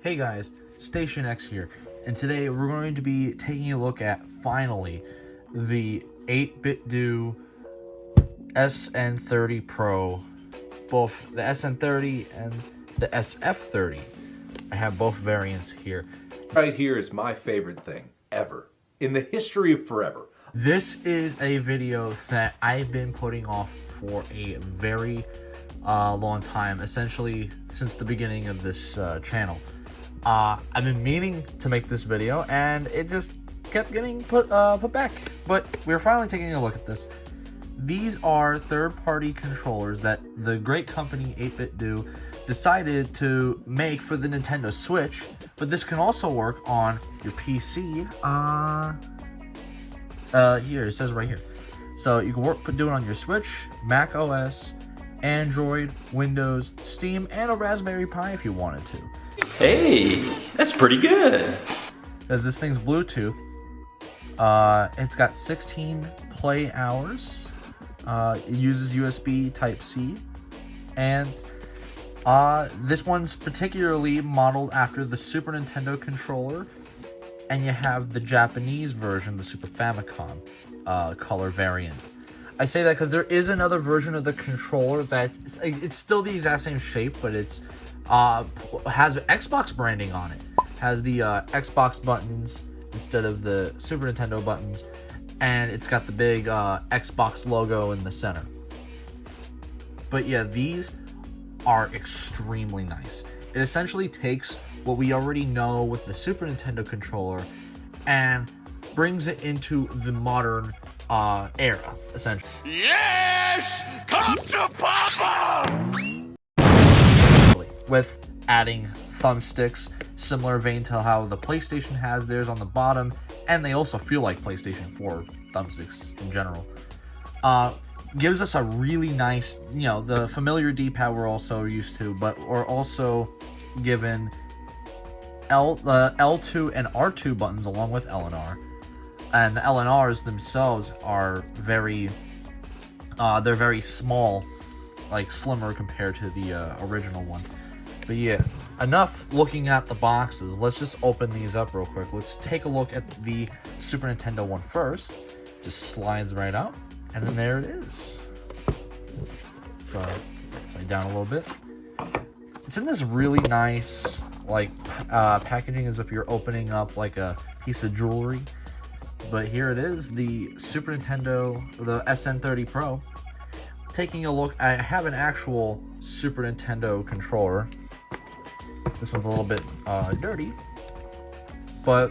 Hey guys, Station X here, and today we're going to be taking a look at, finally, the 8BITDO SN30 PRO, both the SN30 and the SF30. I have both variants here. Right here is my favorite thing ever, in the history of forever. This is a video that I've been putting off for a very long time, essentially since the beginning of this channel. I've been meaning to make this video, and it just kept getting put back. But we're finally taking a look at this. These are third-party controllers that the great company 8BITDO decided to make for the Nintendo Switch, but this can also work on your PC. Here it says right here. So you can do it on your Switch, Mac OS, Android, Windows, Steam, and a Raspberry Pi if you wanted to. Hey, that's pretty good. As this thing's Bluetooth, it's got 16 play hours. It uses USB Type-C, and this one's particularly modeled after the Super Nintendo controller, and you have the Japanese version, the Super Famicom color variant. I say that because there is another version of the controller that's it's still the exact same shape, but it's has Xbox branding on it. Has the Xbox buttons instead of the Super Nintendo buttons, and it's got the big Xbox logo in the center. But yeah, these are extremely nice. It essentially takes what we already know with the Super Nintendo controller and brings it into the modern era, essentially. Yes! Come to Papa! With adding thumbsticks, similar vein to how the PlayStation has theirs on the bottom, and they also feel like PlayStation 4 thumbsticks in general. Gives us a really nice, the familiar D-pad we're also used to, but we're also given L2 and R2 buttons along with L and R. And the L and R's themselves are very, they're very small, like slimmer compared to the original one. But yeah, enough looking at the boxes. Let's just open these up real quick. Let's take a look at the Super Nintendo one first. Just slides right out, and then there it is. So, slide down a little bit. It's in this really nice, like, packaging as if you're opening up like a piece of jewelry. But here it is, the Super Nintendo, the SN30 PRO. Taking a look, I have an actual Super Nintendo controller. This one's a little bit dirty, but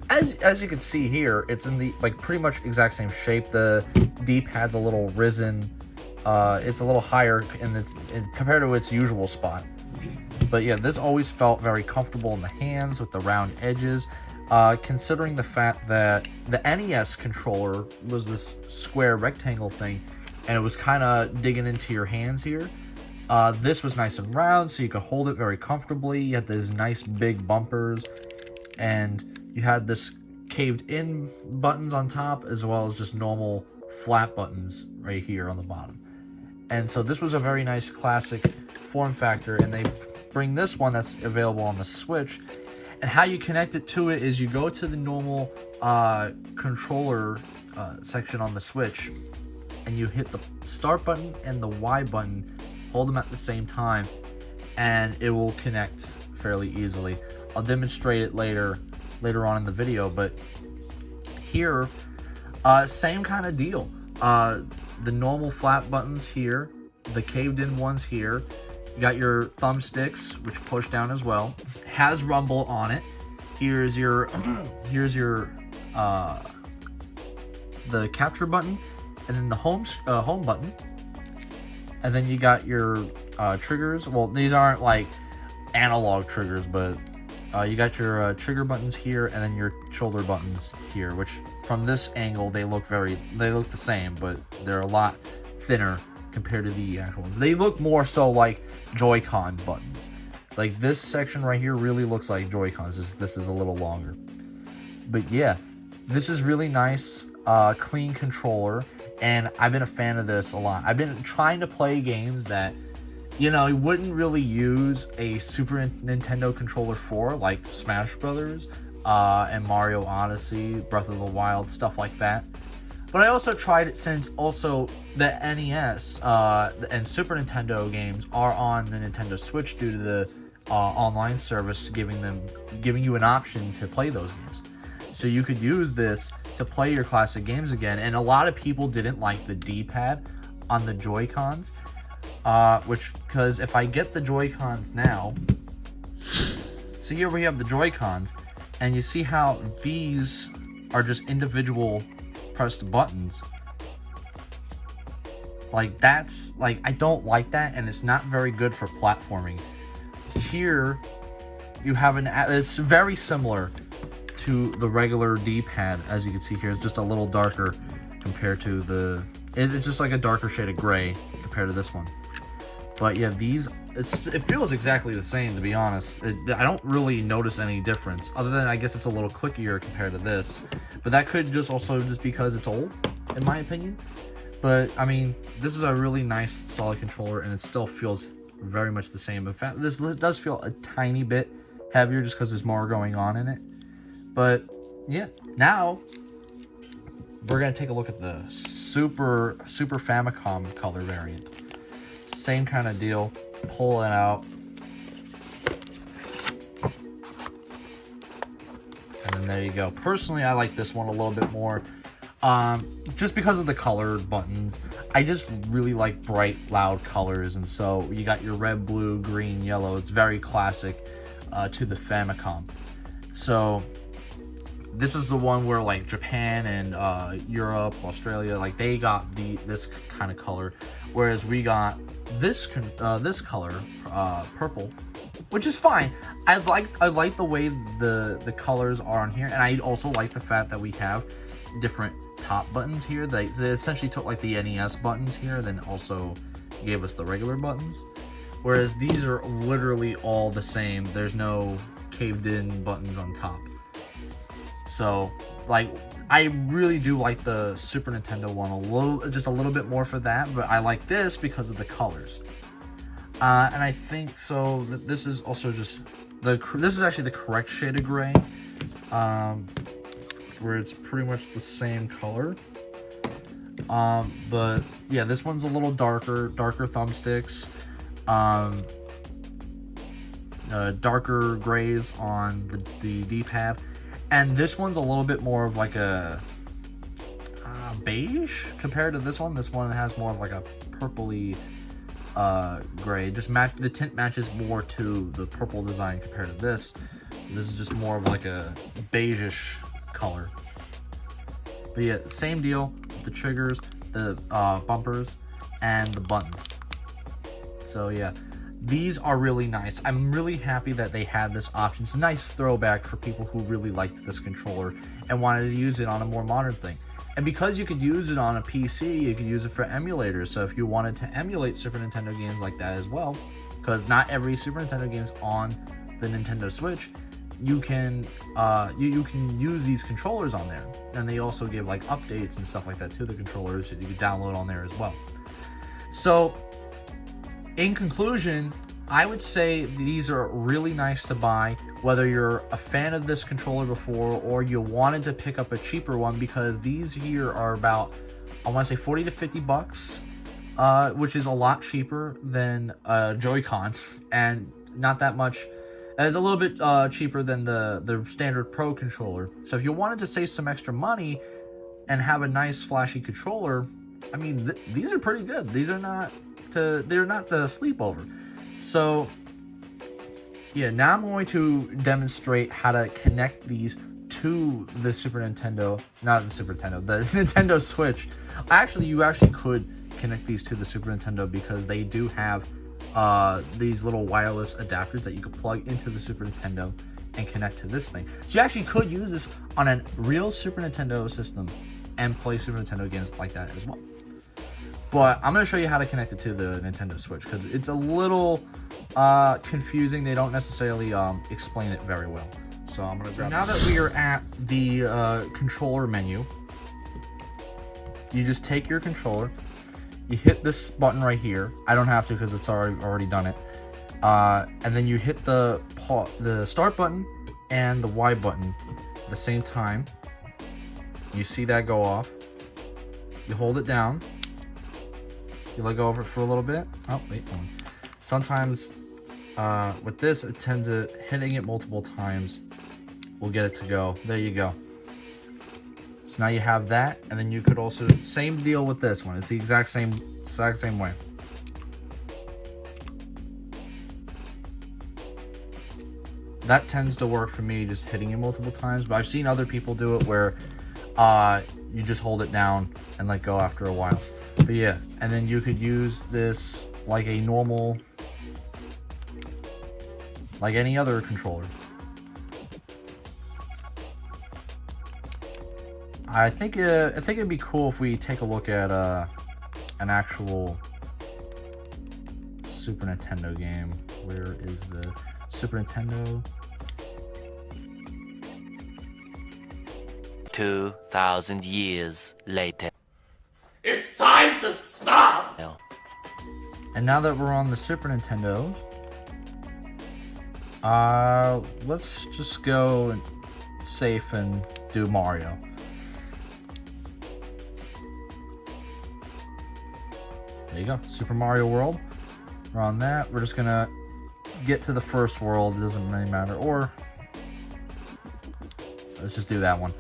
as you can see here, it's in the pretty much exact same shape. The D-pad's a little risen. It's a little higher compared to its usual spot. But yeah, this always felt very comfortable in the hands with the round edges. Considering the fact that the NES controller was this square rectangle thing, and it was kind of digging into your hands here. This was nice and round, so you could hold it very comfortably. You had these nice big bumpers, and you had this caved-in buttons on top, as well as just normal flat buttons right here on the bottom. And so this was a very nice classic form factor, and they bring this one that's available on the Switch. And how you connect it to it is you go to the normal controller section on the Switch, and you hit the start button and the Y button, hold them at the same time, and it will connect fairly easily. I'll demonstrate it later on in the video, but here, same kind of deal. The normal flat buttons here, the caved in ones here. You got your thumbsticks, which push down as well. Has rumble on it. Here's your the capture button, and then the home button. And then you got your triggers. Well, these aren't like analog triggers, but you got your trigger buttons here, and then your shoulder buttons here, which from this angle they look the same, but they're a lot thinner compared to the actual ones. They look more so like Joy-Con buttons. Like this section right here really looks like Joy-Cons. This is a little longer. But yeah, this is really nice, clean controller, and I've been a fan of this a lot. I've been trying to play games that you know, you wouldn't really use a Super Nintendo controller for, like Smash Brothers, and Mario Odyssey, Breath of the Wild, stuff like that. But I also tried it since also the NES and Super Nintendo games are on the Nintendo Switch due to the online service giving you an option to play those games. So you could use this to play your classic games again. And a lot of people didn't like the D-pad on the Joy-Cons, because if I get the Joy-Cons now, so here we have the Joy-Cons, and you see how these are just individual pressed buttons. Like, that's, like, I don't like that, and it's not very good for platforming. Here, you have it's very similar to the regular D-pad, as you can see here. It's just a little darker compared to it's just like a darker shade of gray compared to this one. But yeah, it feels exactly the same, to be honest. I don't really notice any difference, other than I guess it's a little clickier compared to this. But that could just also just because it's old, in my opinion. But I mean, this is a really nice solid controller, and it still feels very much the same. In fact, this does feel a tiny bit heavier just because there's more going on in it. But yeah, now we're gonna take a look at the Super Famicom color variant. Same kind of deal. Pull it out, and then there you go. Personally, I like this one a little bit more, just because of the colored buttons. I just really like bright, loud colors, and so you got your red, blue, green, yellow. It's very classic to the Famicom. So this is the one where like Japan and Europe, Australia, like they got this kind of color, whereas we got this color, purple, which is fine. I like the way the colors are on here, and I also like the fact that we have different top buttons here. They essentially took like the NES buttons here, then also gave us the regular buttons, whereas these are literally all the same. There's no caved in buttons on top. So like, I really do like the Super Nintendo one just a little bit more for that, but I like this because of the colors. And I think so that this is also just this is actually the correct shade of gray, where it's pretty much the same color. But yeah, this one's a little darker thumbsticks, darker grays on the D-pad. And this one's a little bit more of like a beige compared to this one. This one has more of like a purpley gray. The tint matches more to the purple design compared to this. This is just more of like a beige-ish color. But yeah, same deal. The triggers, the bumpers, and the buttons. So yeah, these are really nice. I'm really happy that they had this option. It's a nice throwback for people who really liked this controller and wanted to use it on a more modern thing. And because you could use it on a PC, you could use it for emulators. So if you wanted to emulate Super Nintendo games like that as well, because not every Super Nintendo game's on the Nintendo Switch, you can you can use these controllers on there. And they also give like updates and stuff like that to the controllers that you can download on there as well. So in conclusion, I would say these are really nice to buy, whether you're a fan of this controller before or you wanted to pick up a cheaper one, because these here are about, I want to say 40 to 50 bucks, which is a lot cheaper than a Joy-Con, and not that much. It's a little bit cheaper than the standard Pro controller. So if you wanted to save some extra money and have a nice flashy controller, I mean, these are pretty good. These are they're not the sleepover. So yeah, now I'm going to demonstrate how to connect these to the the Nintendo Switch. Actually, you actually could connect these to the Super Nintendo, because they do have these little wireless adapters that you could plug into the Super Nintendo and connect to this thing. So you actually could use this on a real Super Nintendo system and play Super Nintendo games like that as well. But I'm going to show you how to connect it to the Nintendo Switch, because it's a little confusing. They don't necessarily explain it very well. So I'm going to grab now that we are at the controller menu, you just take your controller, you hit this button right here. I don't have to because it's already done it. And then you hit the start button and the Y button at the same time. You see that go off. You hold it down. You let go of it for a little bit. Oh, wait. Sometimes with this, it tends to hitting it multiple times will get it to go. There you go. So now you have that, and then you could also, same deal with this one. It's the exact same way. That tends to work for me, just hitting it multiple times, but I've seen other people do it where you just hold it down and let go after a while. But yeah, and then you could use this like a normal, like any other controller. I think it'd be cool if we take a look at an actual Super Nintendo game. Where is the Super Nintendo? 2,000 years later. It's time to stop! And now that we're on the Super Nintendo, let's just go safe and do Mario. There you go, Super Mario World. We're on that. We're just gonna get to the first world. It doesn't really matter. Or let's just do that one.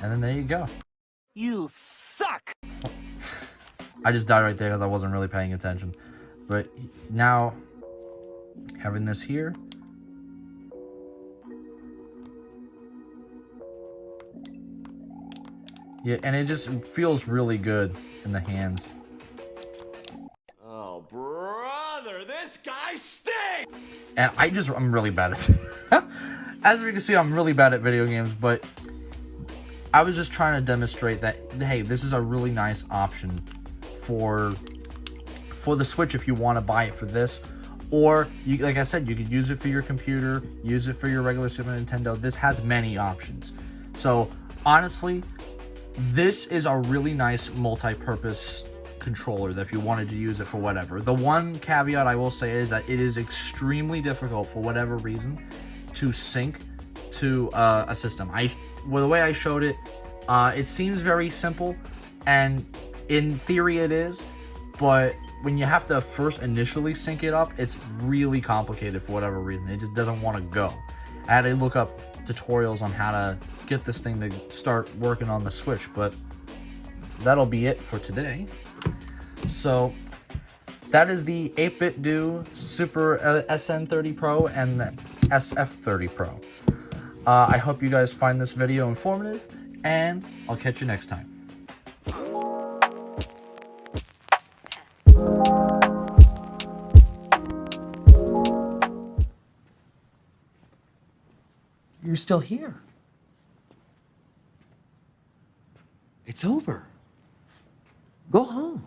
And then there you go. You suck! I just died right there because I wasn't really paying attention. But now, having this here. Yeah, and it just feels really good in the hands. Oh, brother, this guy stinks! And I'm really bad at it. As we can see, I'm really bad at video games, but I was just trying to demonstrate that, hey, this is a really nice option for the Switch if you want to buy it for this. Or, like I said, you could use it for your computer, use it for your regular Super Nintendo. This has many options. So, honestly, this is a really nice multi-purpose controller that if you wanted to use it for whatever. The one caveat I will say is that it is extremely difficult for whatever reason to sync to a system. The way I showed it, it seems very simple, and in theory it is, but when you have to first initially sync it up, it's really complicated for whatever reason. It just doesn't want to go. I had to look up tutorials on how to get this thing to start working on the Switch, but that'll be it for today. So that is the 8BITDO Super SN30 Pro and the SF30 Pro. I hope you guys find this video informative, and I'll catch you next time. You're still here. It's over. Go home.